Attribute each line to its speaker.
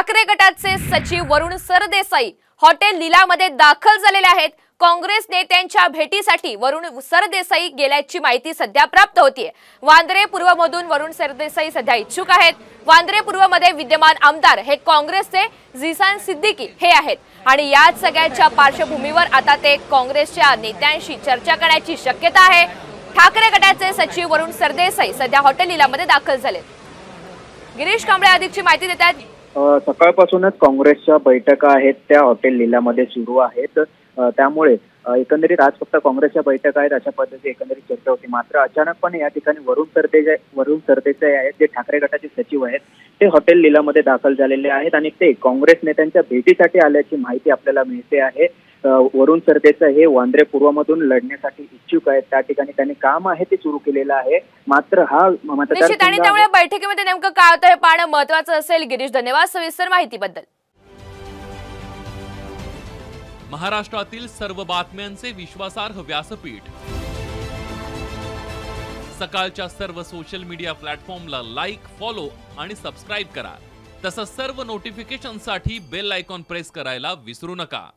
Speaker 1: ठाकरे गटाचे सचिव वरुण सरदेसाई हॉटेल लीलामध्ये दाखल झालेले आहेत। काँग्रेस नेत्यांच्या भेटीसाठी वरुण सरदेसाई गेल्याची माहिती सध्या प्राप्त होतीये। वांद्रे पूर्व मधून वरुण सरदेसाई सध्या इच्छुक आहेत। वांद्रे पूर्व मध्ये विद्यमान आमदार हे काँग्रेसचे झिसान सिद्दीकी हे आहेत आणि याच सगळ्याच्या पार्श्वभूमीवर आता ते काँग्रेसच्या नेत्यांशी चर्चा करण्याची शक्यता आहे। ठाकरे गटाचे सचिव वरुण सरदेसाई सध्या हॉटेल लीलामध्ये दाखल झालेत। गिरीश कांबळे अधिकची माहिती देतात।
Speaker 2: सकाळपासूनच काँग्रेसच्या बैठका आहेत त्या हॉटेल लीलामध्ये सुरू आहेत। त्यामुळे एकंदरीत आज फक्त काँग्रेसच्या बैठका आहेत अशा पद्धतीने एकंदरीत चर्चा होती। मात्र अचानकपणे या ठिकाणी वरुण सरदेसाई आहेत जे ठाकरे गटाचे सचिव आहेत ते हॉटेल लीलामध्ये दाखल झालेले आहेत आणि ते काँग्रेस नेत्यांच्या भेटीसाठी आल्याची माहिती आपल्याला मिळते आहे। वरुण सरदेसाई हे वांद्रे पूर्वमधून लढण्यासाठी इच्छुक आहेत। त्या ठिकाणी त्यांनी काम आहे ते सुरू केलेलं आहे। मात्र हा
Speaker 1: निश्चित आणि त्यामुळे बैठकीमध्ये नेमकं काय होतं हे पाहणं महत्त्वाचं असेल। गिरीश, धन्यवाद सविस्तर माहितीबद्दल।
Speaker 3: महाराष्ट्रातील सर्व बातम्यांचे विश्वासार्ह व्यासपीठ सकाळच्या सर्व सोशल मीडिया प्लॅटफॉर्मला लाईक, फॉलो आणि सबस्क्राईब करा। तसंच सर्व नोटिफिकेशनसाठी बेल आयकॉन प्रेस करायला विसरू नका।